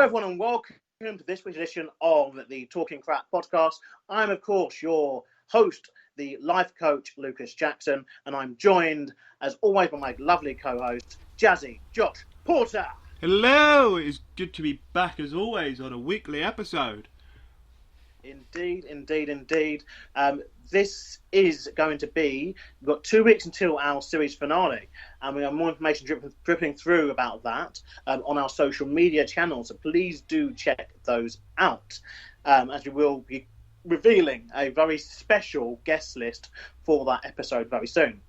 everyone, and welcome to this week's edition of the Talking Crap podcast. I'm, of course, your host, the life coach, Lucas Jackson, and I'm joined, as always, by my lovely co-host, Jazzy Josh Porter. Hello! It's good to be back, as always, on a weekly episode. Indeed. This is going to be, we've got 2 weeks until our series finale, and we have more information dripping through about that on our social media channels, so please do check those out, as we will be revealing a very special guest list for that episode very soon.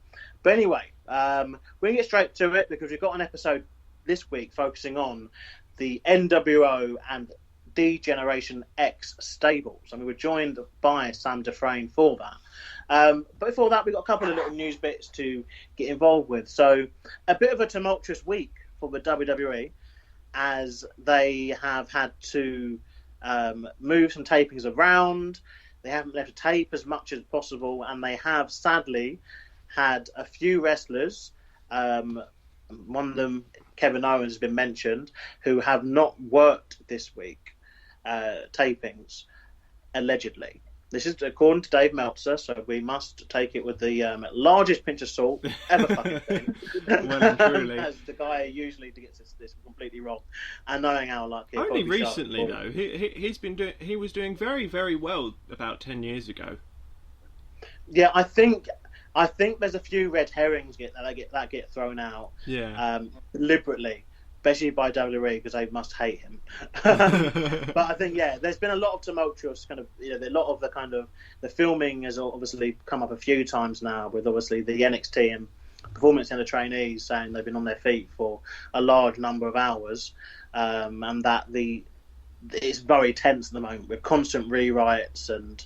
But anyway, we're going to get straight to it, because we've got an episode this week focusing on the NWO and D-Generation X stables. I mean, we're joined by Sam Defrain for that. But before that, we've got a couple of little news bits to get involved with. So, a bit of a tumultuous week for the WWE, as they have had to move some tapings around. They haven't left a tape as much as possible, and they have sadly had a few wrestlers, one of them, Kevin Owens, has been mentioned, who have not worked this week. Tapings, allegedly. This is according to Dave Meltzer, so we must take it with the largest pinch of salt ever fucking thing. Well and truly. As the guy usually gets this completely wrong, and knowing how lucky. Only recently, though, he was doing very, very well about 10 years ago. Yeah, I think there's a few red herrings that get thrown out. Yeah. Deliberately. Especially by WWE, because they must hate him. But I think, there's been a lot of tumultuous kind of, a lot of the filming has obviously come up a few times now, with obviously the NXT and Performance Center trainees saying they've been on their feet for a large number of hours, and that it's very tense at the moment, with constant rewrites and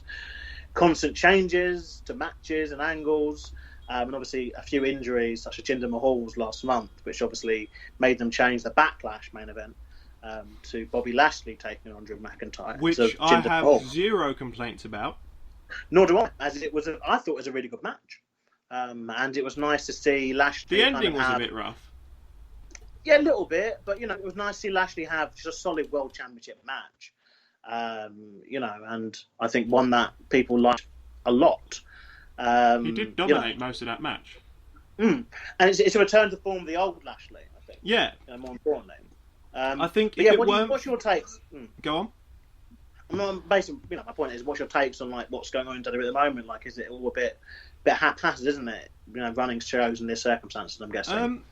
constant changes to matches and angles. And obviously a few injuries, such as Jinder Mahal's last month, which obviously made them change the Backlash main event to Bobby Lashley taking on Drew McIntyre. Which so I have zero complaints about. Nor do I, as I thought it was a really good match. And it was nice to see Lashley. The ending was a bit rough. Yeah, a little bit, but it was nice to see Lashley have just a solid World Championship match. And I think one that people liked a lot. He did dominate most of that match. And it's a return to form of the old Lashley, I think. Yeah. More importantly. I think what's your takes? Go on. Basically, my point is, what's your takes on what's going on in WWE at the moment? Is it all a bit haphazard, isn't it? Running shows in this circumstances, I'm guessing.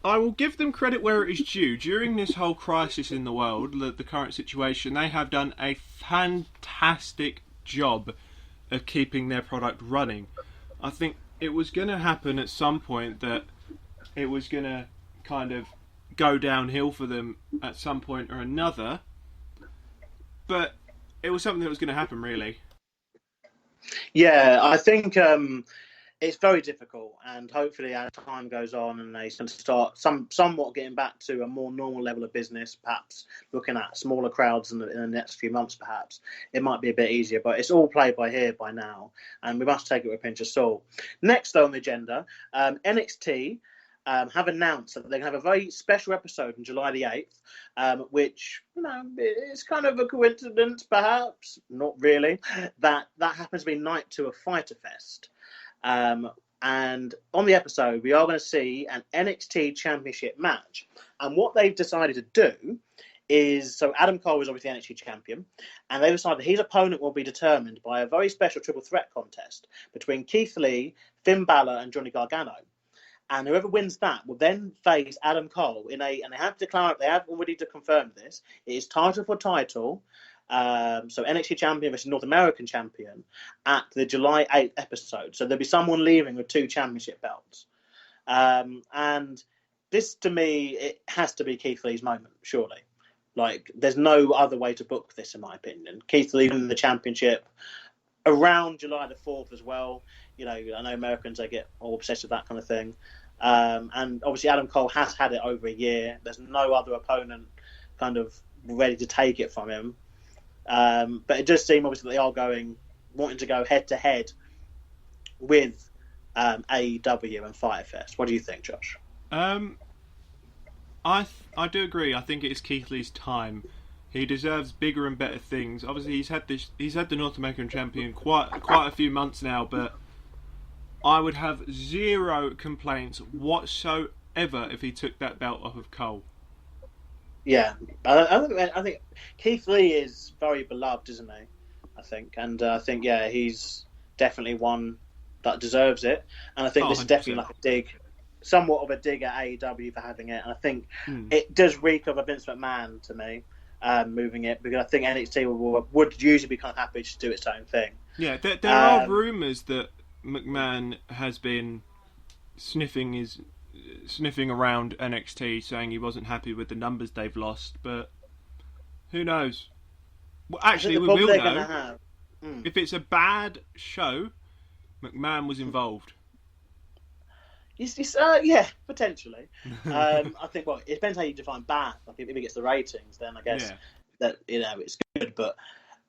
I will give them credit where it is due. During this whole crisis in the world, the current situation, they have done a fantastic job of keeping their product running. I think it was going to happen at some point, that it was going to kind of go downhill for them at some point or another, but it was something that was going to happen, really. Yeah, I think it's very difficult, and hopefully as time goes on and they start somewhat getting back to a more normal level of business, perhaps looking at smaller crowds in the next few months, perhaps it might be a bit easier, but it's all play by ear by now, and we must take it with a pinch of salt. Next on the agenda, NXT have announced that they're going to have a very special episode on July the 8th, which, is kind of a coincidence, perhaps, not really, that happens to be Night 2 of Fyter Fest. And on the episode, we are going to see an NXT Championship match. And what they've decided to do is, so Adam Cole is obviously the NXT champion, and they've decided his opponent will be determined by a very special triple threat contest between Keith Lee, Finn Balor, and Johnny Gargano. And whoever wins that will then face Adam Cole and they have already confirmed this, it is title for title. So NXT champion versus North American champion at the July 8th episode. So there'll be someone leaving with 2 championship belts. And this, to me, it has to be Keith Lee's moment, surely. There's no other way to book this, in my opinion. Keith Lee winning the championship around July the 4th as well. I know Americans, they get all obsessed with that kind of thing. And obviously Adam Cole has had it over a year. There's no other opponent kind of ready to take it from him. But it does seem obviously that they are wanting to go head to head with AEW and Fyter Fest. What do you think, Josh? I do agree. I think it is Keith Lee's time. He deserves bigger and better things. Obviously, he's had the North American champion quite a few months now, but I would have zero complaints whatsoever if he took that belt off of Cole. Yeah, I think Keith Lee is very beloved, isn't he? I think, and I think he's definitely one that deserves it. And I think this is definitely like a dig, somewhat of a dig at AEW for having it. And I think it does reek of a Vince McMahon to me. Moving it, because I think NXT would usually be kind of happy to do its own thing. Yeah, there are rumours that McMahon has been sniffing around NXT, saying he wasn't happy with the numbers they've lost, but who knows? Well, actually, we will know. If it's a bad show, McMahon was involved. Yeah, potentially. I think, it depends how you define bad. Like, if he gets the ratings, then I guess that it's good. But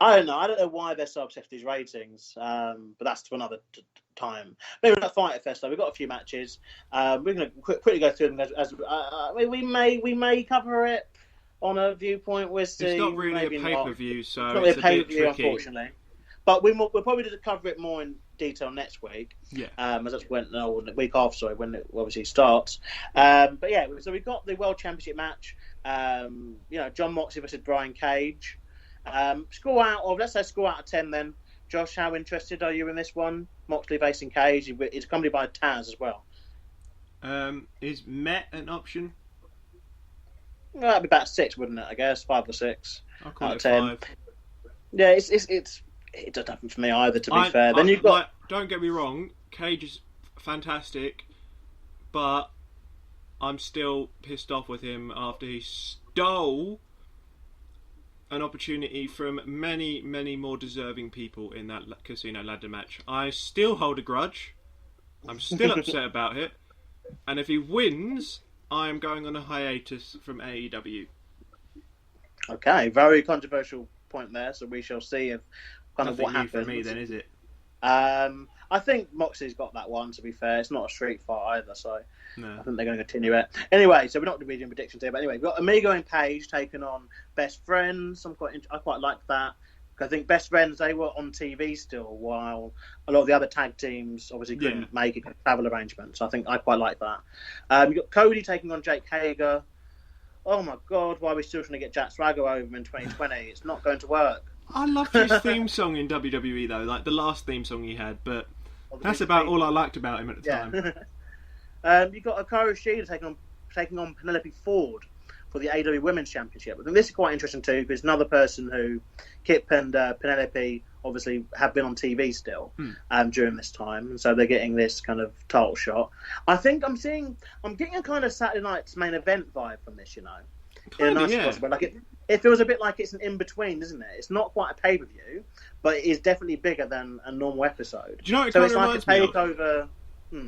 I don't know. I don't know why they're so obsessed with these ratings. But that's to another time. Maybe not Fighter Fest though. We've got a few matches. We're going to quickly go through them as we may cover it on a viewpoint. We'll see. It's not really a pay-per-view, so it's not really a pay-per-view, unfortunately. But we'll probably cover it more in detail next week. Yeah. As that's the week after, sorry, when it obviously starts. But yeah, so we've got the World Championship match. John Moxley versus Brian Cage. Score out of 10 then. Josh, how interested are you in this one? Moxley facing Cage. It's accompanied by Taz as well. Is Met an option? Well, that'd be about 6, wouldn't it? I guess 5 or 6 I'll call out it of 10. 5. Yeah, it doesn't happen for me either, to be fair. Then you've got... Don't get me wrong, Cage is fantastic, but I'm still pissed off with him after he stole an opportunity from many, many more deserving people in that casino ladder match. I still hold a grudge. I'm still upset about it. And if he wins, I am going on a hiatus from AEW. Okay, very controversial point there, so we shall see if Nothing what happens. For me then, is it? I think Moxley's got that one, to be fair. It's not a street fight either, so no. I think they're going to continue it. Anyway, so we're not going to be doing predictions here, but anyway, we've got Amigo and Page taking on Best Friends. I quite like that. I think Best Friends, they were on TV still, while a lot of the other tag teams obviously couldn't make it, travel arrangements. So I quite like that. You've got Cody taking on Jake Hager. Oh my God, why are we still trying to get Jack Swagger over in 2020? It's not going to work. I loved his theme song in WWE though, like the last theme song he had, but that's about all I liked about him at the time. You've got Hikaru Shida taking on Penelope Ford for the AEW Women's Championship. I think this is quite interesting too, because another person who Kip and Penelope obviously have been on TV still during this time, and so they're getting this kind of title shot. I think I'm getting a kind of Saturday Night's Main Event vibe from this, in a nice possible. Like it feels a bit like it's an in-between, isn't it? It's not quite a pay-per-view, but it is definitely bigger than a normal episode. Do you know what it kind of reminds me of?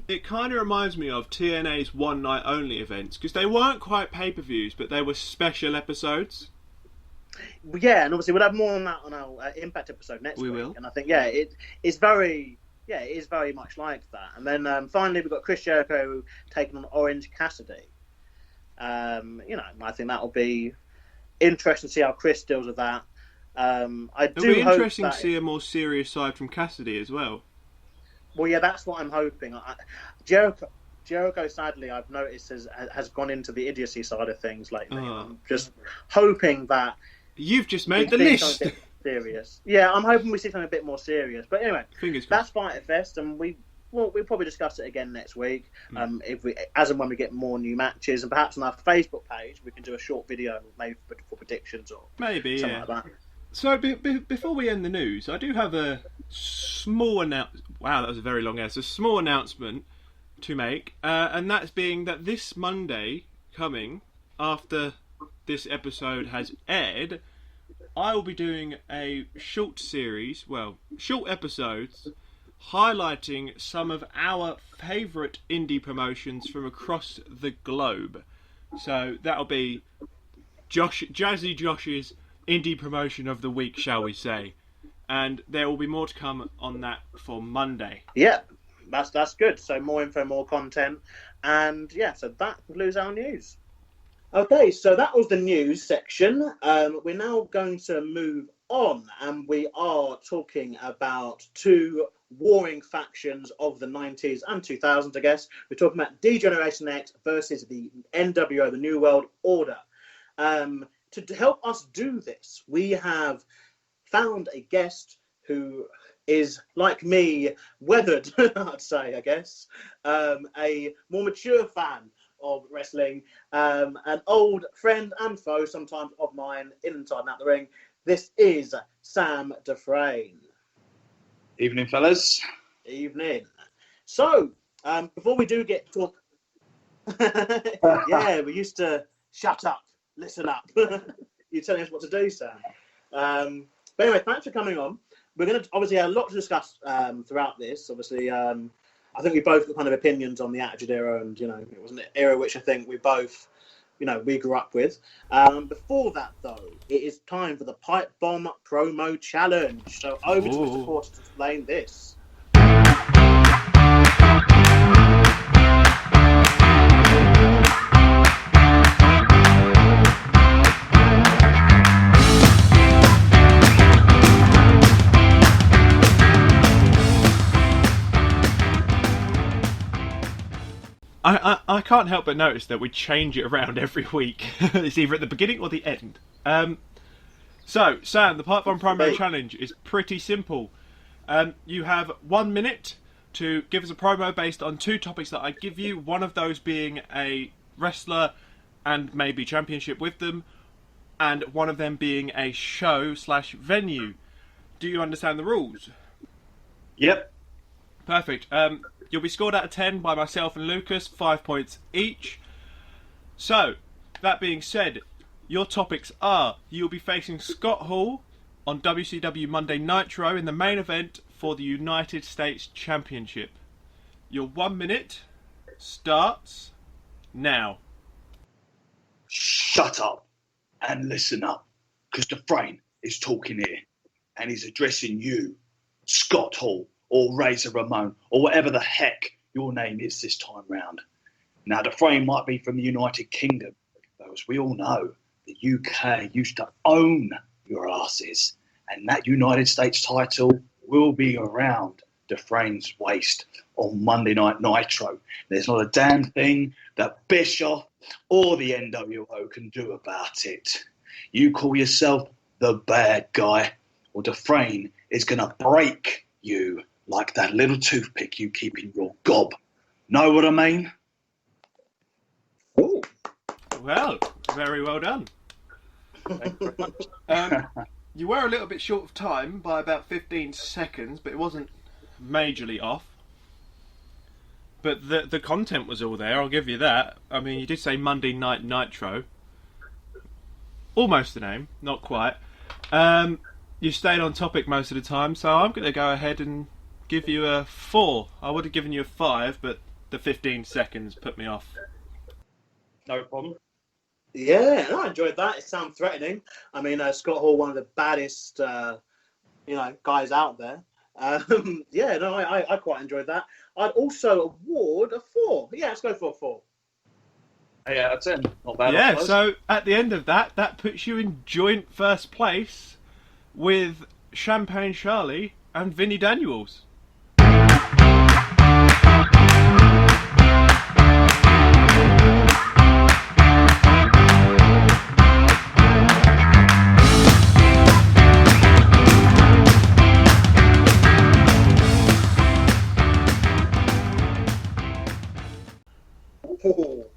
It kind of reminds me of TNA's one-night-only events, because they weren't quite pay-per-views, but they were special episodes. Yeah, and obviously we'll have more on that on our Impact episode next week. We will. And I think, it is very much like that. And then finally we've got Chris Jericho taking on Orange Cassidy. I think that'll be interesting to see how Chris deals with that. It'll be interesting to see a more serious side from Cassidy as well. Well, yeah, that's what I'm hoping. Jericho, sadly, I've noticed has gone into the idiocy side of things lately. I'm just hoping that you've just made the list. Serious, yeah. I'm hoping we see something a bit more serious. But anyway, fingers that's Fighter Fest, and we'll probably discuss it again next week. If we, as and when we get more new matches, and perhaps on our Facebook page, we can do a short video maybe for predictions or something like that. So before we end the news, I do have a small announcement. Wow, that was a very long answer. A small announcement to make, and that's being that this Monday coming, after this episode has aired, I will be doing a short episodes, highlighting some of our favourite indie promotions from across the globe. So that'll be Jazzy Josh's indie promotion of the week, shall we say. And there will be more to come on that for Monday. Yeah, that's good. So more info, more content. And yeah, so that concludes our news. Okay, so that was the news section. We're now going to move on, and we are talking about two warring factions of the 90s and 2000s, I guess. We're talking about D-Generation X versus the NWO, the New World Order. To help us do this, we have found a guest who is, like me, weathered, I'd say, I guess, a more mature fan of wrestling, an old friend and foe sometimes of mine, inside and out the ring. This is Sam Defrain. Evening, fellas. Evening. So, before we do get talk, yeah, we used to shut up, listen up. You're telling us what to do, Sam. But anyway, thanks for coming on. We're going to obviously have a lot to discuss throughout this. Obviously, I think we both got kind of opinions on the Attitude Era, and it was an era which I think we both, we grew up with. Before that, though, it is time for the Pipe Bomb Promo Challenge. So over to Mr. Porter to explain this. I can't help but notice that we change it around every week. It's either at the beginning or the end. So, Sam, the Pipe Bomb Promo Challenge is pretty simple. You have 1 minute to give us a promo based on two topics that I give you, one of those being a wrestler and maybe championship with them, and one of them being a show/venue. Do you understand the rules? Yep. Perfect. You'll be scored out of 10 by myself and Lucas, 5 points each. So, that being said, your topics are: you'll be facing Scott Hall on WCW Monday Nitro in the main event for the United States Championship. Your 1 minute starts now. Shut up and listen up, because Defrain is talking here, and he's addressing you, Scott Hall, or Razor Ramon, or whatever the heck your name is this time round. Now, Defrain might be from the United Kingdom, but as we all know, the UK used to own your asses, and that United States title will be around Defrain's waist on Monday Night Nitro. There's not a damn thing that Bischoff or the NWO can do about it. You call yourself the bad guy, or Defrain is going to break you like that little toothpick you keep in your gob. Know what I mean? Ooh. Well, very well done. Thank you very much. You were a little bit short of time by about 15 seconds, but it wasn't majorly off. But the content was all there, I'll give you that. I mean, you did say Monday Night Nitro. Almost the name, not quite. You stayed on topic most of the time, so I'm going to go ahead and give you a 4. I would have given you a 5, but the 15 seconds put me off. No problem. Yeah, I enjoyed that. It sounded threatening. I mean, Scott Hall, one of the baddest, guys out there. I quite enjoyed that. I'd also award a 4. Yeah, let's go for a 4. 8 out of 10. Not bad. Yeah, so at the end of that puts you in joint first place with Champagne Charlie and Vinnie Daniels.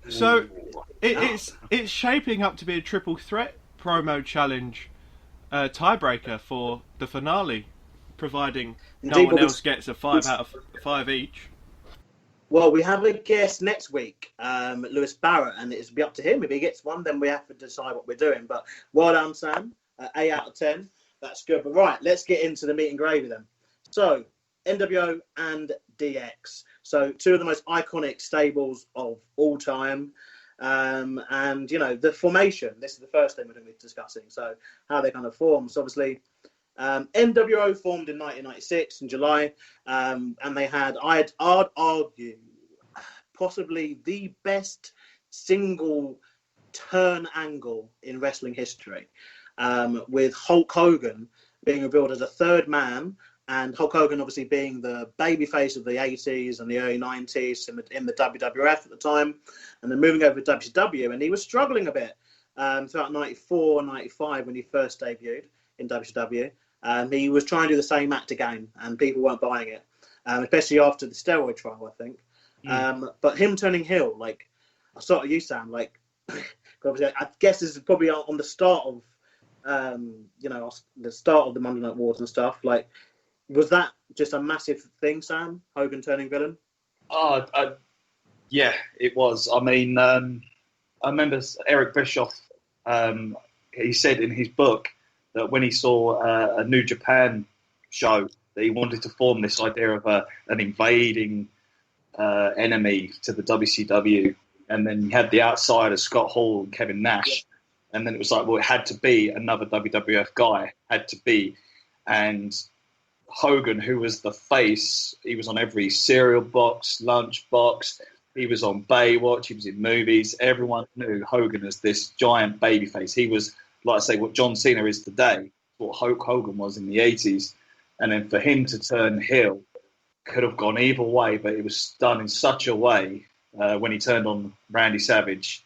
So it's shaping up to be a triple threat promo challenge tiebreaker for the finale, providing no one else gets a 5 out of 5 each. Well, we have a guest next week, Lewis Barrett, and it'll be up to him. If he gets one, then we have to decide what we're doing. But well done, Sam. 8 out of 10. That's good. But right, let's get into the meat and gravy then. So, NWO and DX. So, two of the most iconic stables of all time. And, the formation. This is the first thing we're going to be discussing. So, how they kind of form. So, obviously, NWO formed in 1996 in July, and they had, I'd argue, possibly the best single turn angle in wrestling history, with Hulk Hogan being revealed as a third man, and Hulk Hogan obviously being the babyface of the 80s and the early 90s in the WWF at the time, and then moving over to WCW, and he was struggling a bit throughout 94 and 95 when he first debuted in WCW. He was trying to do the same act again, and people weren't buying it, especially after the steroid trial, I think. But him turning heel, like, I sort of you, Sam, like, obviously, I guess this is probably on the start of, the start of the Monday Night Wars and stuff. Like, was that just a massive thing, Sam? Hogan turning villain? Yeah, it was. I mean, I remember Eric Bischoff. He said in his book that when he saw a New Japan show, that he wanted to form this idea of an invading enemy to the WCW, and then you had the outsiders, Scott Hall and Kevin Nash, and then it was like, well, it had to be another WWF guy, had to be, and Hogan, who was the face, he was on every cereal box, lunch box, he was on Baywatch, he was in movies, everyone knew Hogan as this giant babyface. He was, like I say, what John Cena is today, what Hulk Hogan was in the 80s, and then for him to turn heel, could have gone either way, but it was done in such a way when he turned on Randy Savage.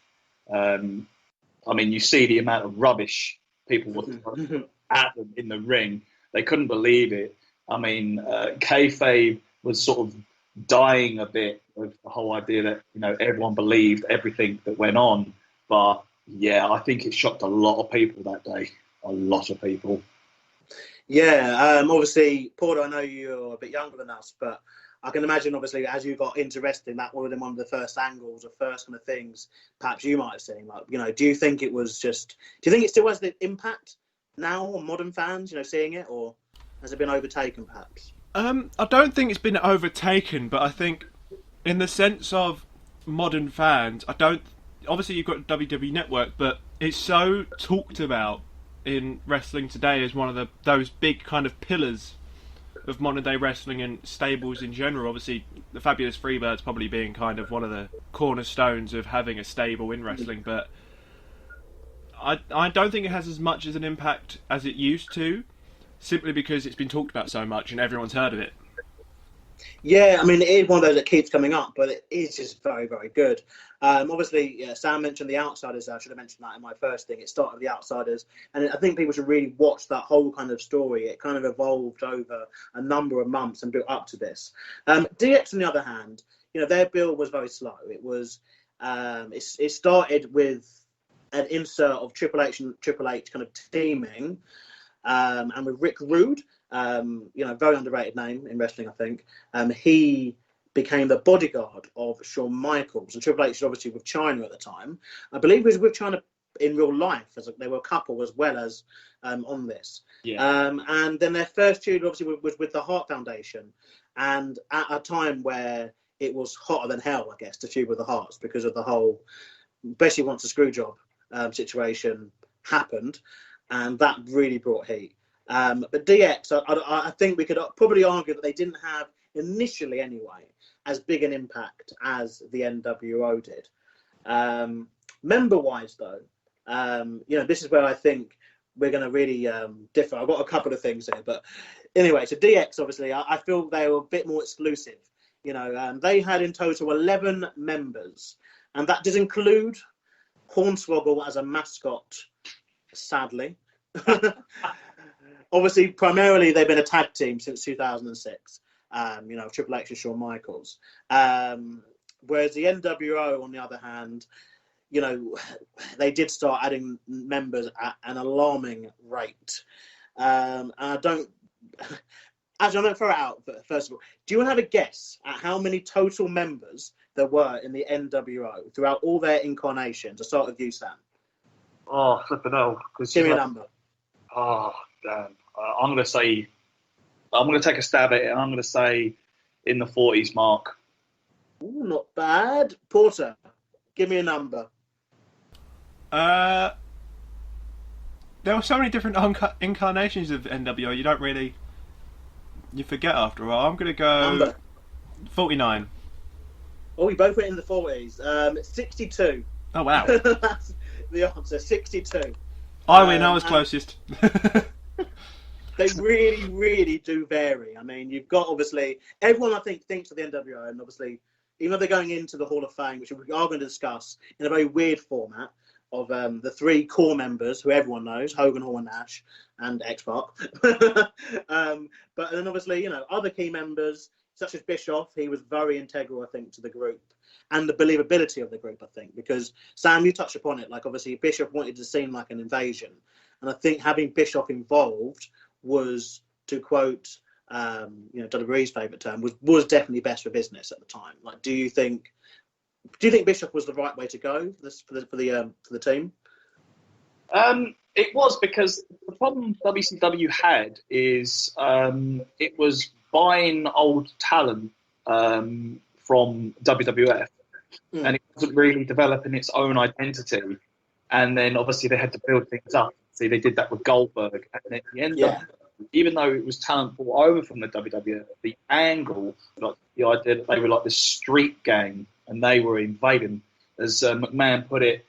I mean, you see the amount of rubbish people were throwing at them in the ring. They couldn't believe it. I mean, kayfabe was sort of dying a bit with the whole idea that, everyone believed everything that went on. But yeah, I think it shocked a lot of people that day. A lot of people. Yeah, obviously, Porter, I know you're a bit younger than us, but I can imagine, obviously, as you got into wrestling, that would have been one of the first angles or first kind of things perhaps you might have seen. Like, do you think it still has the impact now on modern fans, see it, or has it been overtaken perhaps? I don't think it's been overtaken, but I think in the sense of modern fans, obviously you've got WWE Network, but it's so talked about in wrestling today as one of those big kind of pillars of modern day wrestling and stables in general. Obviously, the Fabulous Freebirds probably being kind of one of the cornerstones of having a stable in wrestling, but I don't think it has as much as an impact as it used to, simply because it's been talked about so much and everyone's heard of it. Yeah, I mean, it is one of those that keeps coming up, but it is just very, very good. Obviously, Sam mentioned The Outsiders. I should have mentioned that in my first thing. It started with The Outsiders, and I think people should really watch that whole kind of story. It kind of evolved over a number of months and built up to this. DX, on the other hand, their build was very slow. It was, it started with an insert of Triple H kind of teaming, and with Rick Rude. Very underrated name in wrestling, I think. He became the bodyguard of Shawn Michaels, and Triple H was obviously with China at the time. I believe he was with China in real life, as they were a couple as well as on this. Yeah. And then their first feud obviously was with the Hart Foundation, and at a time where it was hotter than hell, I guess, to feud with the Harts because of the whole, especially once the screw job situation happened, and that really brought heat. But DX, I think we could probably argue that they didn't have, initially anyway, as big an impact as the NWO did. Member-wise, though, this is where I think we're going to really differ. I've got a couple of things here, but anyway, so DX, obviously, I feel they were a bit more exclusive. They had in total 11 members, and that does include Hornswoggle as a mascot, sadly. Obviously, primarily, they've been a tag team since 2006, Triple H and Shawn Michaels. Whereas the NWO, on the other hand, they did start adding members at an alarming rate. And I'm going to throw it out, first of all. Do you want to have a guess at how many total members there were in the NWO throughout all their incarnations? To start with you, Sam. Oh, flipping hell. Give me a number. Oh, damn. I'm going to take a stab at it. I'm going to say in the 40s mark. Ooh, not bad. Porter, give me a number. There were so many different incarnations of NWO, you forget after a while. I'm going to go number. 49. Oh, we both went in the 40s. 62. Oh, wow. the answer. 62. I win. I was closest. They really, really do vary. I mean, you've got obviously everyone I think thinks of the NWO, and obviously even though they're going into the Hall of Fame, which we are going to discuss in a very weird format of the three core members who everyone knows: Hogan, Hall, and Nash, and X-Pac. But then obviously, other key members such as Bischoff, he was very integral, I think, to the group and the believability of the group, I think, because Sam, you touched upon it. Like obviously, Bischoff wanted to seem like an invasion, and I think having Bischoff involved was, to quote, WWE's favourite term, was definitely best for business at the time. Like, do you think Bischoff was the right way to go for the team? It was, because the problem WCW had is it was buying old talent from WWF, and it wasn't really developing its own identity. And then obviously they had to build things up. See, they did that with Goldberg, and at the end, even though it was talent brought over from the WWF, the angle, like the idea that they were like this street gang and they were invading, as McMahon put it,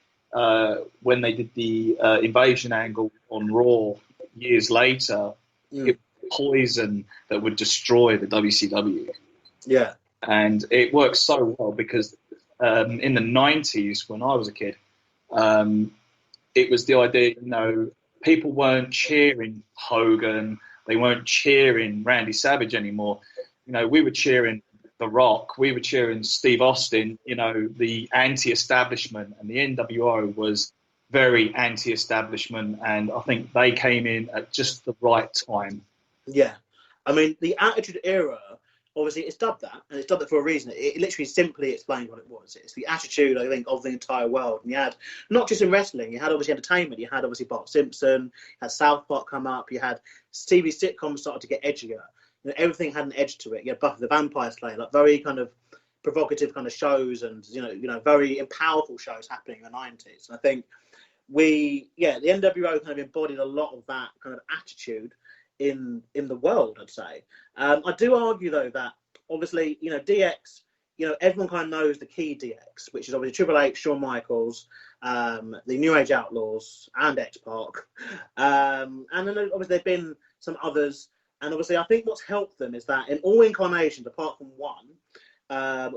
when they did the invasion angle on Raw years later, it was poison that would destroy the WCW. Yeah. And it works so well because in the 90s, when I was a kid, it was the idea, people weren't cheering Hogan, they weren't cheering Randy Savage anymore. We were cheering The Rock, we were cheering Steve Austin, the anti-establishment, and the NWO was very anti-establishment, and I think they came in at just the right time. Yeah. I mean, the Attitude Era, obviously, it's dubbed that, and it's dubbed it for a reason. It literally simply explains what it was. It's the attitude, I think, of the entire world. And you had, not just in wrestling, you had obviously entertainment. You had obviously Bart Simpson, you had South Park come up, you had TV sitcoms started to get edgier. Everything had an edge to it. You had Buffy the Vampire Slayer, like very kind of provocative kind of shows, and very powerful shows happening in the 90s. And I think the NWO kind of embodied a lot of that kind of attitude in the world, I'd say. I do argue though that obviously DX, everyone kind of knows the key DX, which is obviously Triple H, Shawn Michaels, the New Age Outlaws, and X-Pac, and then obviously there've been some others, and obviously I think what's helped them is that in all incarnations apart from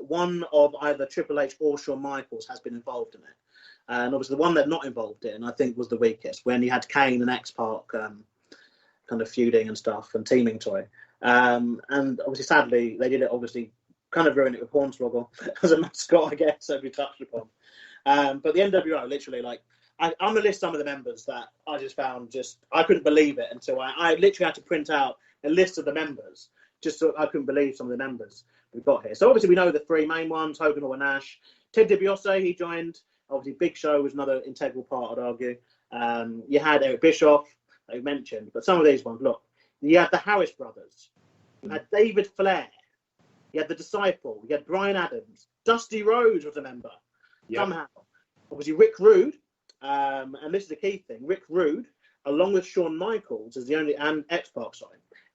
one of either Triple H or Shawn Michaels has been involved in it, and obviously the one they're not involved in, I think, was the weakest, when you had Kane and X-Pac kind of feuding and stuff and teaming toy. And obviously, sadly, they did it, obviously, kind of ruin it with Hornswoggle as a mascot, I guess, as we touched upon. But the NWO, literally, like, I'm going to list some of the members that I just found I couldn't believe it until I literally had to print out a list of the members, just so I couldn't believe some of the members we've got here. So obviously we know the three main ones: Hogan, Hall, and Nash. Ted DiBiase, he joined. Obviously Big Show was another integral part, I'd argue. You had Eric Bischoff, I mentioned, but some of these ones, look, you had the Harris brothers, you had David Flair, you had the Disciple, you had Brian Adams, Dusty Rhodes was a member, somehow. Obviously Rick Rude, and this is the key thing, Rick Rude, along with Shawn Michaels, is the only, and X-Pac,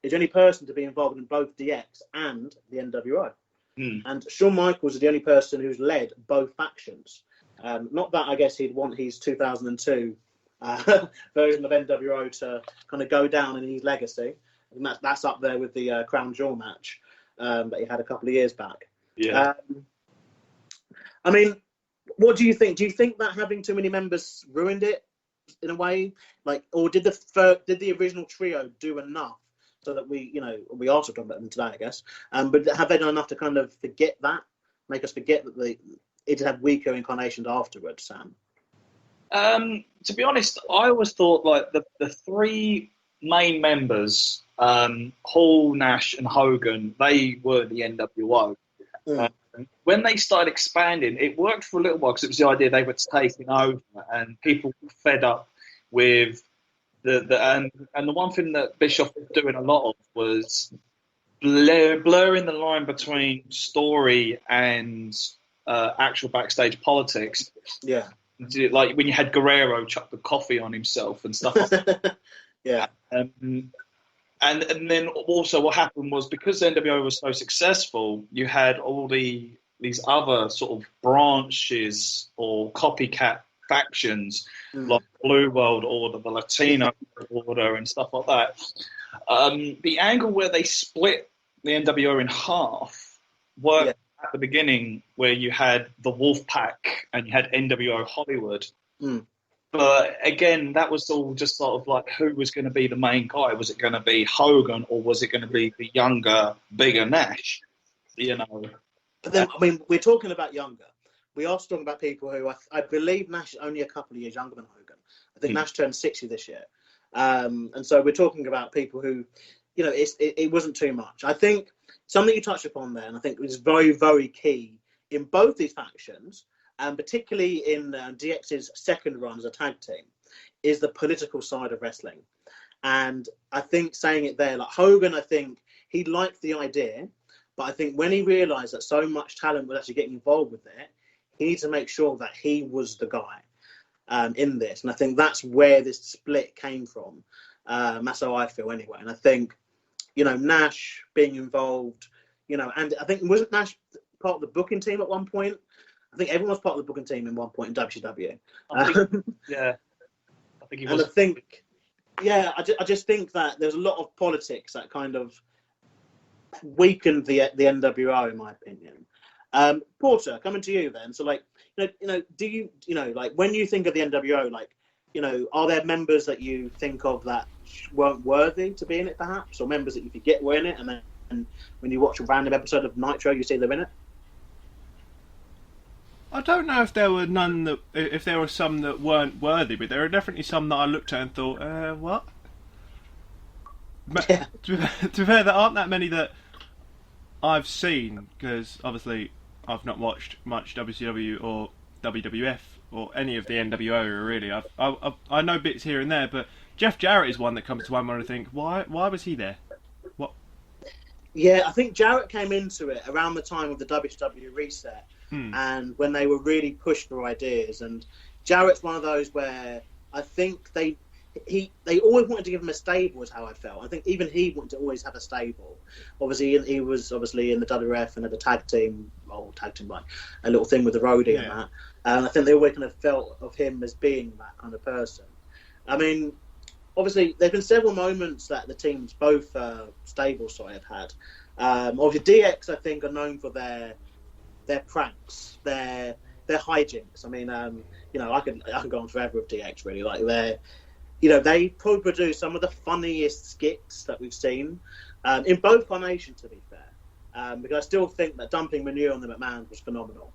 is the only person to be involved in both DX and the NWO. And Shawn Michaels is the only person who's led both factions. Not that I guess he'd want his 2002 version of NWO to kind of go down in his legacy. And that's up there with the Crown Jewel match that he had a couple of years back. Yeah. I mean, what do you think? Do you think that having too many members ruined it in a way? Like, or did the original trio do enough so that we also talking about them today, I guess. But have they done enough to kind of forget that, make us forget that it had weaker incarnations afterwards, Sam? To be honest, I always thought like the three main members, Hall, Nash, and Hogan, they were the NWO. When they started expanding, it worked for a little while because it was the idea they were taking over, and people were fed up with and the one thing that Bischoff was doing a lot of was blurring the line between story and actual backstage politics. Yeah. Like when you had Guerrero chuck the coffee on himself and stuff like that. Yeah. And then also what happened was, because NWO was so successful, you had all these other sort of branches or copycat factions like Blue World Order, the Latino Order, and stuff like that. The angle where they split the NWO in half worked at the beginning, where you had the Wolf Pack and you had NWO Hollywood. But again, that was all just sort of like, who was going to be the main guy? Was it going to be Hogan, or was it going to be the younger, bigger Nash? You know. But then, I mean, we're talking about younger. We are talking about people who I believe Nash is only a couple of years younger than Hogan. I think Nash turned 60 this year. And so we're talking about people who, you know, it wasn't too much. I think something you touched upon there, and I think is very, very key in both these factions, and particularly in DX's second run as a tag team, is the political side of wrestling. And I think saying it there, like Hogan, I think he liked the idea, but I think when he realised that so much talent was actually getting involved with it, he needed to make sure that he was the guy in this. And I think that's where this split came from. That's how I feel anyway. And I think, you know, Nash being involved, you know, and I think, wasn't Nash part of the booking team at one point? I think everyone was part of the booking team in one point in WCW. I think he was. And I think, I just think that there's a lot of politics that kind of weakened the NWO, in my opinion. Porter, coming to you then. So, like, you know, do you know, like, when you think of the NWO, like, you know, are there members that you think of that weren't worthy to be in it, perhaps, or members that you forget were in it, and then when you watch a random episode of Nitro, you see them in it? I don't know if there were if there were some that weren't worthy, but there are definitely some that I looked at and thought, what? Yeah. To be fair, there aren't that many that I've seen, because obviously I've not watched much WCW or WWF or any of the NWO really. I know bits here and there, but Jeff Jarrett is one that comes to mind when I think, why was he there? What? Yeah, I think Jarrett came into it around the time of the WCW reset. And when they were really pushed for ideas, and Jarrett's one of those where I think they always wanted to give him a stable, is how I felt. I think even he wanted to always have a stable. Obviously, he was obviously in the WWF and had a tag team, like a little thing with the roadie and that. And I think they always kind of felt of him as being that kind of person. I mean, obviously, there's been several moments that the teams, both stables, have had. Obviously, DX, I think, are known for their pranks, their hijinks. I mean, you know, I can go on forever with DX, really. Like, they probably produce some of the funniest skits that we've seen in both formations, to be fair. Because I still think that dumping manure on the McMahons was phenomenal.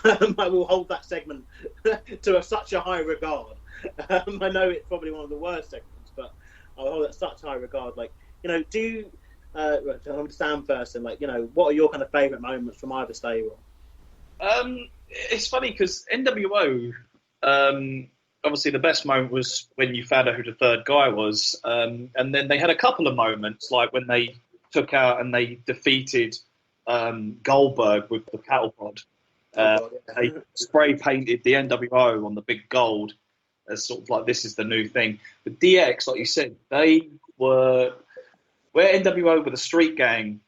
I will hold that segment to such a high regard. I know it's probably one of the worst segments, but I'll hold it such high regard. Like, you know, I'm Sam first, and, like, you know, what are your kind of favourite moments from either stable? It's funny because NWO, obviously the best moment was when you found out who the third guy was, and then they had a couple of moments, like when they took out and they defeated Goldberg with the cattle prod. They spray painted the NWO on the big gold as sort of like, this is the new thing. But DX, like you said, they were, where NWO were the street gang,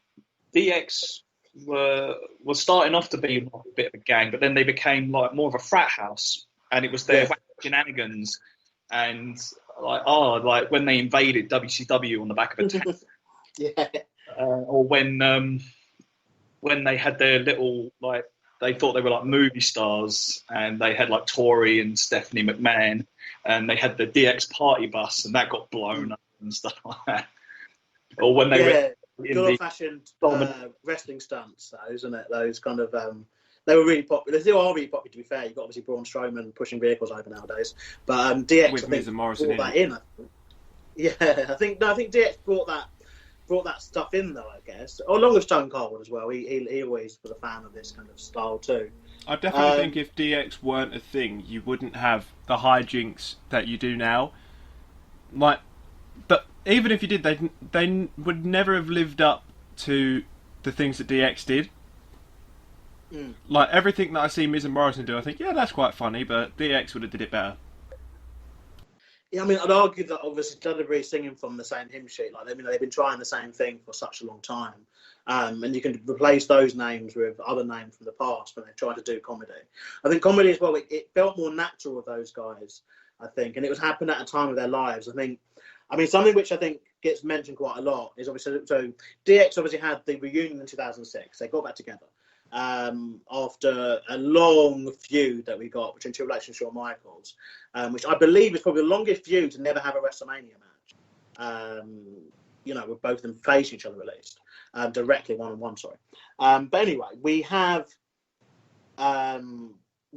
DX were starting off to be a bit of a gang, but then they became like more of a frat house, and it was their shenanigans, and like when they invaded WCW on the back of a tank, or when they had their little, like, they thought they were like movie stars, and they had like Tori and Stephanie McMahon, and they had the DX party bus, and that got blown up and stuff like that. Or when they were good old-fashioned wrestling stunts, those, isn't it? Those kind of they were really popular. They still are really popular, to be fair. You've got obviously Braun Strowman pushing vehicles over nowadays, but DX, with I think, Miz and Morrison brought that in. I think DX brought that stuff in, though, I guess. Or along with Stone Cold as well. He always was a fan of this kind of style too. I definitely think if DX weren't a thing, you wouldn't have the hijinks that you do now. Like, but even if you did, they would never have lived up to the things that DX did. Like, everything that I see Miz and Morrison do, I think, yeah, that's quite funny, but DX would have did it better. Yeah, I mean, I'd argue that obviously WWE singing from the same hymn sheet. Like, they've been trying the same thing for such a long time, and you can replace those names with other names from the past when they try to do comedy. I think comedy as well. It felt more natural with those guys, I think, and it was happening at a time of their lives. I mean, something which I think gets mentioned quite a lot is obviously so DX obviously had the reunion in 2006. They got back together after a long feud that we got between Triple H and Shawn Michaels, which I believe is probably the longest feud to never have a WrestleMania match. With both of them facing each other at least, directly one-on-one. Sorry, but anyway, we have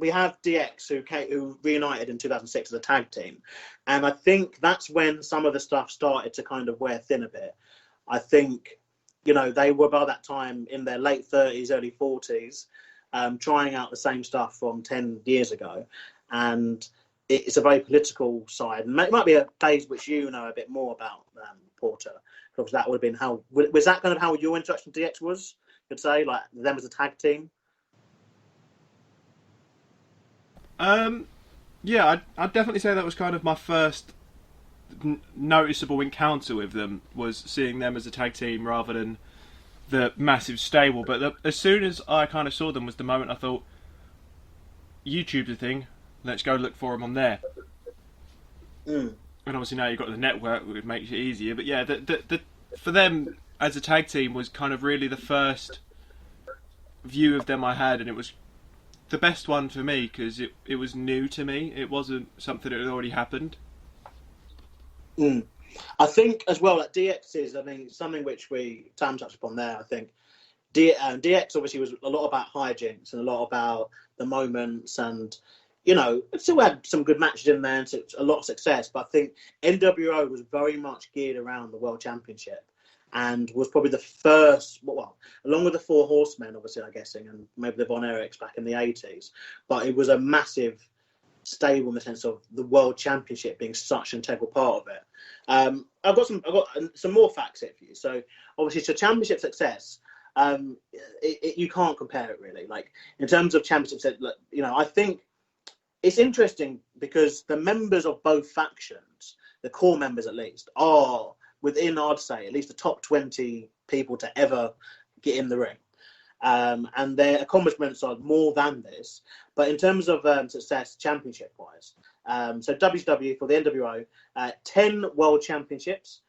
DX who reunited in 2006 as a tag team, and I think that's when some of the stuff started to kind of wear thin a bit. I think. They were by that time in their late 30s, early 40s, trying out the same stuff from 10 years ago. And it's a very political side. And it might be a phase which you know a bit more about, Porter. Because that would have been was that kind of how your introduction to DX was? You'd say, like, them as a tag team? Yeah, I'd definitely say that was kind of my first noticeable encounter with them, was seeing them as a tag team rather than the massive stable. But as soon as I kind of saw them was the moment I thought, YouTube's a thing, let's go look for them on there. And obviously now you've got the network, which makes it easier. But yeah, for them as a tag team was kind of really the first view of them I had, and it was the best one for me because it was new to me. It wasn't something that had already happened. I think as well that DX is, something which Sam touched upon there. I think DX obviously was a lot about hijinks and a lot about the moments, and it still had some good matches in there and a lot of success. But I think NWO was very much geared around the World Championship and was probably the first, along with the Four Horsemen, obviously, I'm guessing, and maybe the Von Erichs back in the 80s. But it was a massive stable in the sense of the World Championship being such an integral part of it. I've got some more facts here for you. So obviously, to championship success, you can't compare it really. Like in terms of championship, I think it's interesting because the members of both factions, the core members at least, are within, I'd say, at least the top 20 people to ever get in the ring. And their accomplishments are more than this. But in terms of success, championship-wise, so WCW for the NWO, 10 World Championships,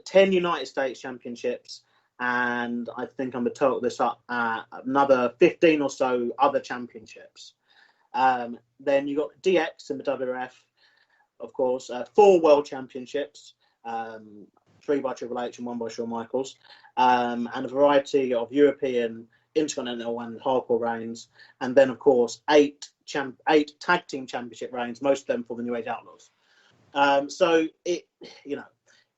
10 United States Championships, and I think I'm going to total this up, another 15 or so other championships. Then you got DX in the WWF, of course, 4 World Championships, 3 by Triple H and 1 by Shawn Michaels, and a variety of European, Intercontinental and hardcore reigns, and then of course 8 tag team championship reigns, most of them for the New Age Outlaws. So it,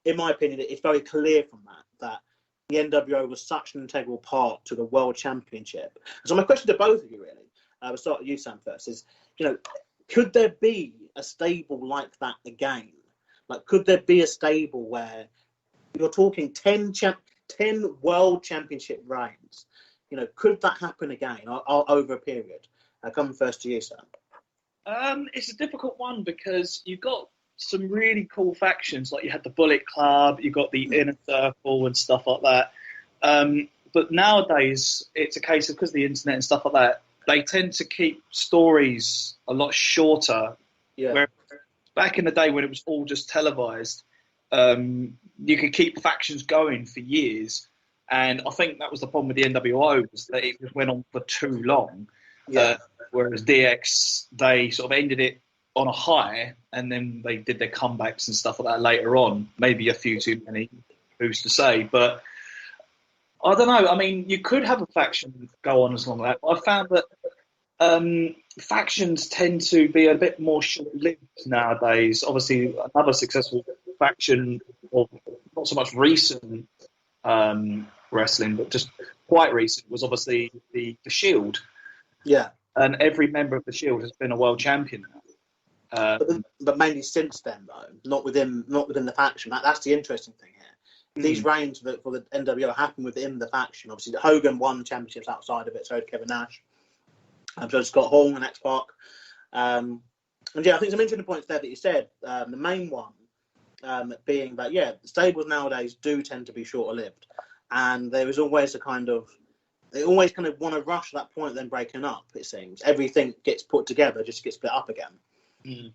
in my opinion, it's very clear from that the NWO was such an integral part to the World Championship. So my question to both of you really, we'll start with you, Sam, first, is could there be a stable like that again? Like, could there be a stable where you're talking 10 World Championship reigns? Could that happen again over a period? Coming first to you, Sam. It's a difficult one because you've got some really cool factions. Like you had the Bullet Club, you got the Inner Circle and stuff like that. But nowadays, it's a case of, because of the internet and stuff like that, they tend to keep stories a lot shorter. Yeah. Where back in the day when it was all just televised, you could keep factions going for years. And I think that was the problem with the NWO, was that it just went on for too long. Yeah. Whereas DX, they sort of ended it on a high, and then they did their comebacks and stuff like that later on. Maybe a few too many, who's to say. But I don't know. I mean, you could have a faction go on as long as that. But I found that factions tend to be a bit more short-lived nowadays. Obviously, another successful faction, or not so much recent wrestling, but just quite recent, was obviously the Shield. Yeah. And every member of the Shield has been a world champion now. But mainly since then, though, not within the faction. That's the interesting thing here. These reigns for the NWO happen within the faction. Obviously, Hogan won championships outside of it, so did Kevin Nash. So did Scott Hall and X-Pac. And yeah, I think some interesting points there that you said. The main one being that, yeah, stables nowadays do tend to be shorter lived. And there is always they always kind of want to rush that point, then breaking up, it seems. Everything gets put together, just gets split up again. Mm.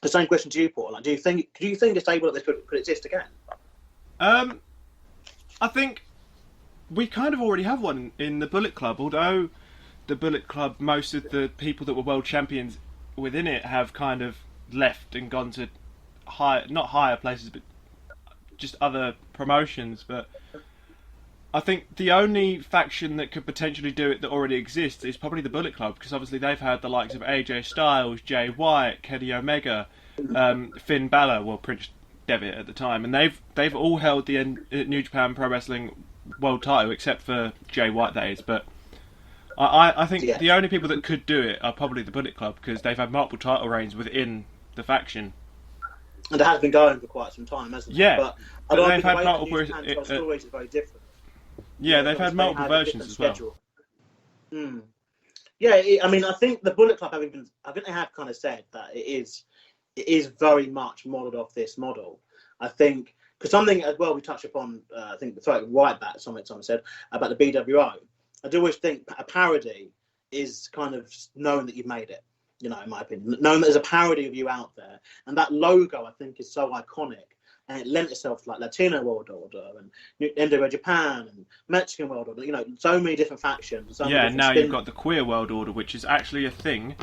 The same question to you, Paul. Like, do you think a stable like this could exist again? I think we kind of already have one in the Bullet Club, although the Bullet Club, most of the people that were world champions within it have kind of left and gone to not higher places, but just other promotions. But I think the only faction that could potentially do it that already exists is probably the Bullet Club, because obviously they've had the likes of AJ Styles, Jay White, Kenny Omega, Finn Balor, well, Prince Devitt at the time, and they've all held the New Japan Pro Wrestling world title, except for Jay White, that is. But I think the only people that could do it are probably the Bullet Club, because they've had multiple title reigns within the faction. And it has been going for quite some time, hasn't it? Yeah, but they've had multiple. Stories is very different. Yeah, they've had multiple versions as well. Yeah, I mean, I think the Bullet Club I think they have kind of said that it is very much modelled off this model. I think because something as well we touched upon, I think right back someone said about the BWO. I do always think a parody is kind of knowing that you've made it. You know, in my opinion, knowing that there's a parody of you out there, and that logo I think is so iconic. And it lent itself to like Latino World Order and NWO Japan and Mexican World Order. You know, so many different factions. Now you've got the Queer World Order, which is actually a thing.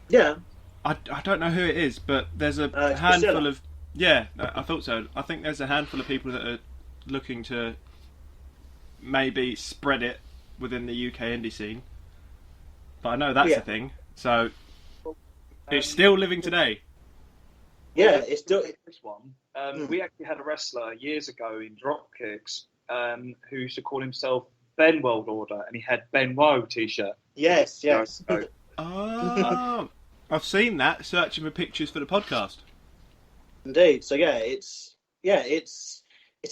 Yeah. I don't know who it is, but there's a handful Priscilla. Of... Yeah, I thought so. I think there's a handful of people that are looking to maybe spread it within the UK indie scene. But I know that's a thing. So it's still living today. Yeah, it's still... This one. We actually had a wrestler years ago in Dropkicks who used to call himself Ben World Order, and he had Ben Woe t-shirt. Yes. Oh, I've seen that, searching for pictures for the podcast. Indeed. So it's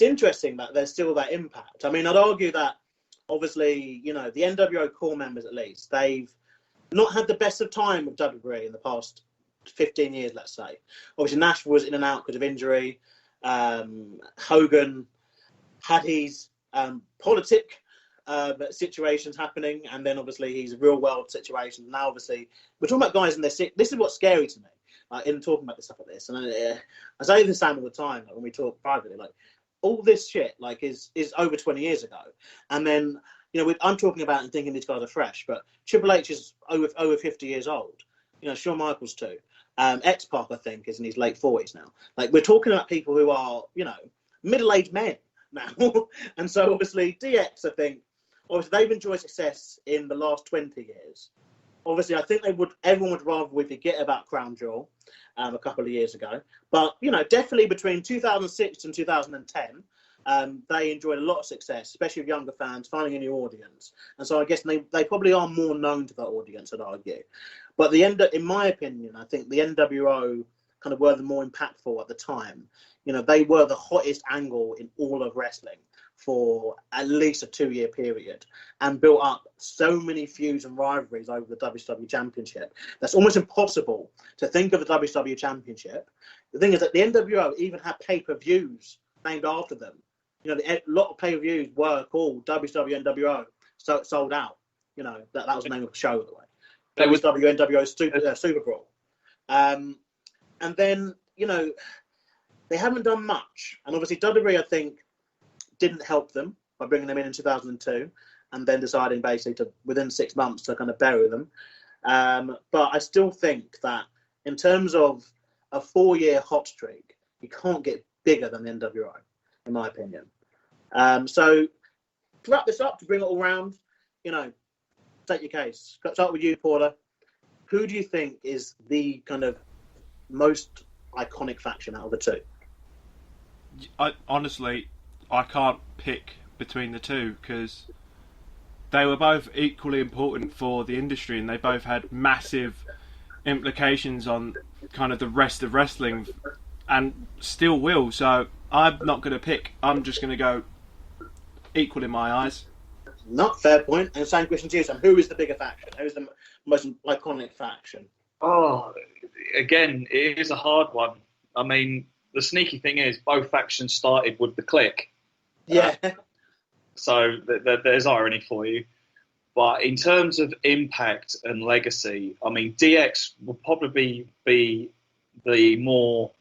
interesting that there's still that impact. I mean, I'd argue that obviously, you know, the NWO core members at least, they've not had the best of time with WWE in the past 15 years, let's say. Obviously, Nash was in and out because of injury. Hogan had his politic situations happening, and then obviously his real world situations. Now, obviously, we're talking about guys in their sick. This is what's scary to me, in talking about this stuff like this. And I say this Sam all the time, when we talk privately, all this shit is over 20 years ago, and then I'm talking about and thinking these guys are fresh, but Triple H is over 50 years old. Shawn Michaels too. X-Pac, I think, is in his late 40s now. We're talking about people who are, middle-aged men now. And so, obviously, DX, I think, obviously, they've enjoyed success in the last 20 years. Obviously, I think everyone would rather we forget about Crown Jewel a couple of years ago. But, definitely between 2006 and 2010, they enjoyed a lot of success, especially with younger fans, finding a new audience. And so I guess they probably are more known to that audience, I'd argue. But in my opinion, I think the NWO kind of were the more impactful at the time. They were the hottest angle in all of wrestling for at least a 2-year period and built up so many feuds and rivalries over the WCW Championship. That's almost impossible to think of the WCW Championship. The thing is that the NWO even had pay-per-views named after them. A lot of pay-per-views were called WCW NWO, so it sold out. That was the name of the show, by the way. WCW NWO Super Brawl. And then, they haven't done much. And obviously WWE, I think, didn't help them by bringing them in 2002 and then deciding basically to, within 6 months, to kind of bury them. But I still think that in terms of a 4-year hot streak, you can't get bigger than the NWO, in my opinion. So to wrap this up, to bring it all round, take your case. Let's start with you, Paula. Who do you think is the kind of most iconic faction out of the two? Honestly, I can't pick between the two because they were both equally important for the industry and they both had massive implications on kind of the rest of wrestling and still will. So I'm not going to pick. I'm just going to go equal in my eyes. Not fair point. And same question to you, Sam. Who is the bigger faction? Who is the most iconic faction? Oh, again, it is a hard one. I mean, the sneaky thing is both factions started with the Click. Yeah. So there's irony for you. But in terms of impact and legacy, I mean, DX will probably be the more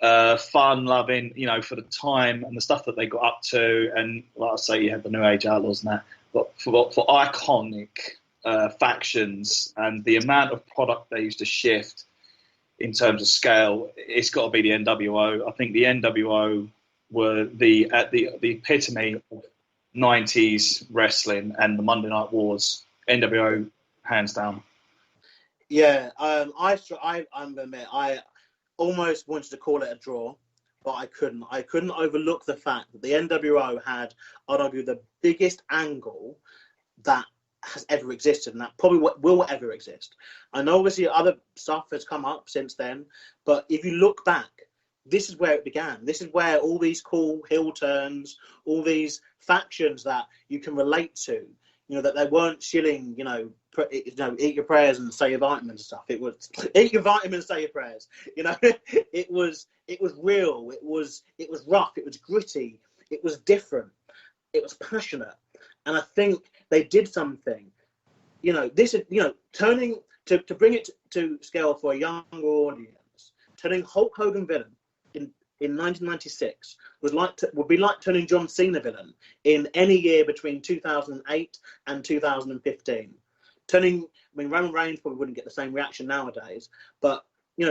fun-loving, for the time and the stuff that they got up to. And like I say, you had the New Age Outlaws and that. But for iconic factions and the amount of product they used to shift in terms of scale, it's got to be the NWO. I think the NWO were the epitome of 90s wrestling and the Monday Night Wars. NWO, hands down. Yeah, I'm gonna admit, I almost wanted to call it a draw, but I couldn't. I couldn't overlook the fact that the NWO had, I'd argue, the biggest angle that has ever existed, and that probably will ever exist. I know obviously other stuff has come up since then, but if you look back, this is where it began. This is where all these cool heel turns, all these factions that you can relate to, that they weren't shilling, eat your prayers and say your vitamins and stuff. It was eat your vitamins, say your prayers. It was real. It was rough. It was gritty. It was different. It was passionate. And I think they did something. This is, turning to bring it to scale for a younger audience, turning Hulk Hogan villain in 1996 would be like turning John Cena villain in any year between 2008 and 2015. Roman Reigns probably wouldn't get the same reaction nowadays, but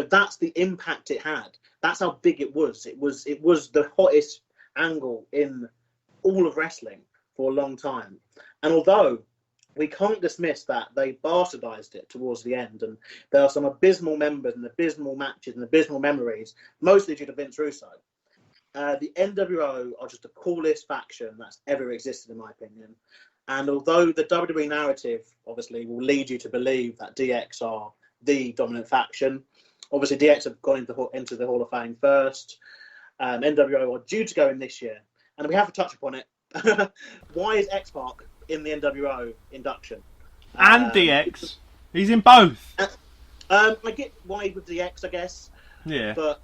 that's the impact it had. That's how big it was. It was the hottest angle in all of wrestling for a long time. And although we can't dismiss that they bastardized it towards the end, and there are some abysmal members and abysmal matches and abysmal memories, mostly due to Vince Russo. The NWO are just the coolest faction that's ever existed, in my opinion. And although the WWE narrative obviously will lead you to believe that DX are the dominant faction, obviously DX have gone into the Hall of Fame first. NWO are due to go in this year, and we have to touch upon it. Why is X-Pac in the NWO induction? And DX. He's in both. I get why with DX, I guess. Yeah. But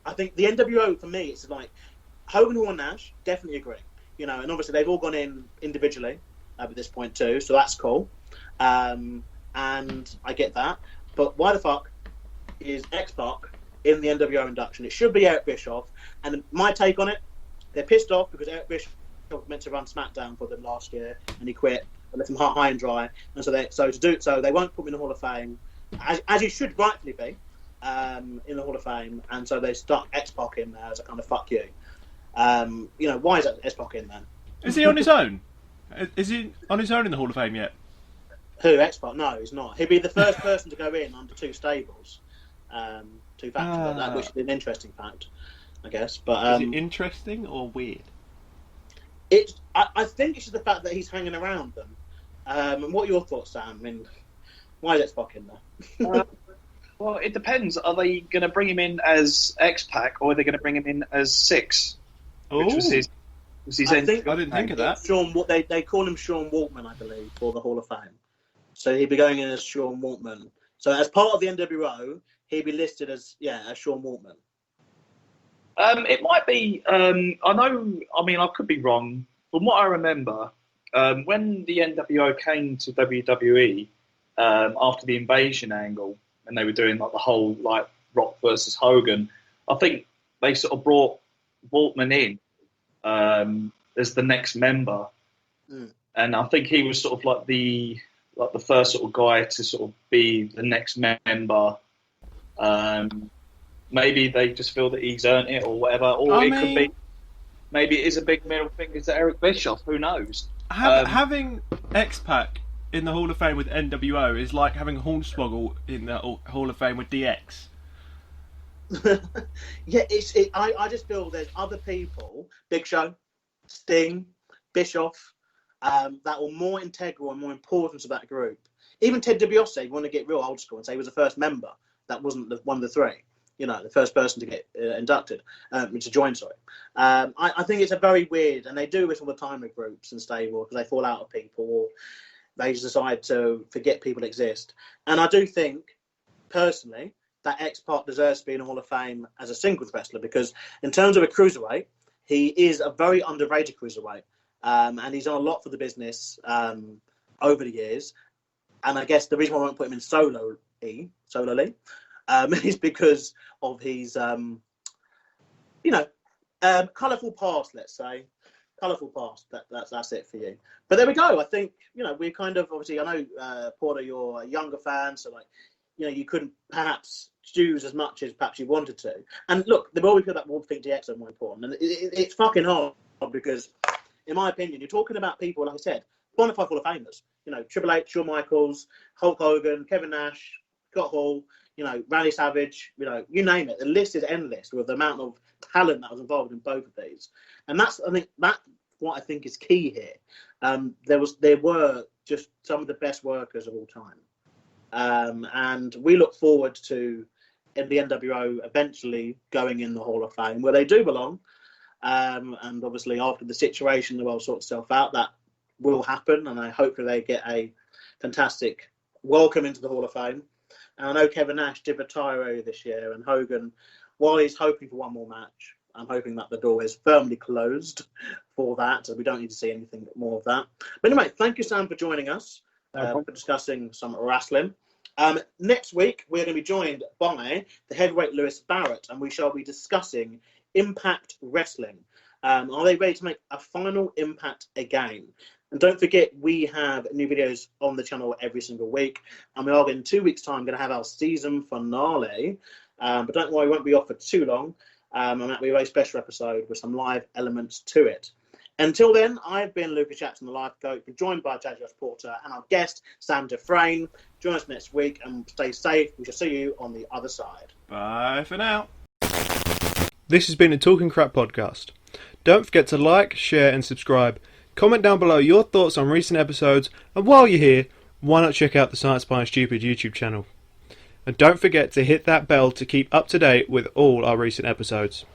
I think the NWO, for me, it's like Hogan, Hall, and Nash, definitely agree. And obviously they've all gone in individually at this point too, so that's cool. And I get that. But why the fuck is X-Pac in the NWO induction? It should be Eric Bischoff. And my take on it, they're pissed off because Eric Bischoff was meant to run SmackDown for them last year, and he quit. They left him high and dry, and so they won't put him in the Hall of Fame, as he should rightfully be, in the Hall of Fame, and so they stuck X-Pac in there as a kind of fuck you. Why is X-Pac in there? Is he on his own? Is he on his own in the Hall of Fame yet? Who, X-Pac? No, he's not. He'd be the first person to go in under two stables, two factions, which is an interesting fact, I guess. But is it interesting or weird? I think it's just the fact that he's hanging around them. And what are your thoughts, Sam? I mean, why is X-Pac in there? Well, it depends. Are they going to bring him in as X-Pac, or are they going to bring him in as Six? Which was his I didn't think of that. They call him Sean Waltman, I believe, for the Hall of Fame. So he'd be going in as Sean Waltman. So as part of the NWO, he'd be listed as Sean Waltman. It might be. I could be wrong. From what I remember, when the NWO came to WWE after the Invasion angle, and they were doing like the whole like Rock versus Hogan, I think they sort of brought Waltman in as the next member, and I think he was sort of like the first sort of guy to sort of be the next member. Maybe they just feel that he's earned it or whatever, or could be. Maybe it is a big middle finger to Eric Bischoff. Who knows? Having X-Pac in the Hall of Fame with NWO is like having Hornswoggle in the Hall of Fame with DX. Yeah, I just feel there's other people, Big Show, Sting, Bischoff, that were more integral and more important to that group. Even Ted DiBiase, you want to get real old school and say he was the first member. That wasn't one of the three. The first person to get inducted, to join, sorry. I think it's a very weird, and they do this all the time with groups and stables, because they fall out of people, or they decide to forget people exist. And I do think personally that X-Pac deserves to be in the Hall of Fame as a singles wrestler, because in terms of a cruiserweight, he is a very underrated cruiserweight, and he's done a lot for the business over the years. And I guess the reason why I won't put him in solely is because of his, colourful past, let's say. Colourful past. That's it for you. But there we go. I think, we kind of, obviously, I know, Porter, you're a younger fan, so, you couldn't perhaps choose as much as perhaps you wanted to. And look, there will be people that will think DX are more important. And it's fucking hard because, in my opinion, you're talking about people, like I said, bona fide Hall of Famers. Triple H, Shawn Michaels, Hulk Hogan, Kevin Nash, Scott Hall, Randy Savage, you name it. The list is endless with the amount of talent that was involved in both of these. And that's what I think is key here. There were just some of the best workers of all time. And we look forward to in the NWO eventually going in the Hall of Fame where they do belong. And obviously after the situation, the world sorts itself out, that will happen. And I hope that they get a fantastic welcome into the Hall of Fame. And I know Kevin Nash did retire earlier this year, and Hogan, while he's hoping for one more match, I'm hoping that the door is firmly closed for that, so we don't need to see anything more of that. But anyway, thank you, Sam, for joining us for discussing some wrestling. Next week, we're going to be joined by the heavyweight Lewis Barrett, and we shall be discussing Impact Wrestling. Are they ready to make a final impact again? And don't forget, we have new videos on the channel every single week. And we are in 2 weeks' time going to have our season finale. But don't worry, it won't be off for too long. And that'll be a very special episode with some live elements to it. Until then, I've been Lucas Jackson, the life coach. We're joined by Josh Porter and our guest, Sam Defrain. Join us next week and stay safe. We shall see you on the other side. Bye for now. This has been a Talking Crap podcast. Don't forget to like, share and subscribe. Comment down below your thoughts on recent episodes, and while you're here, why not check out the Science Behind Stupid YouTube channel. And don't forget to hit that bell to keep up to date with all our recent episodes.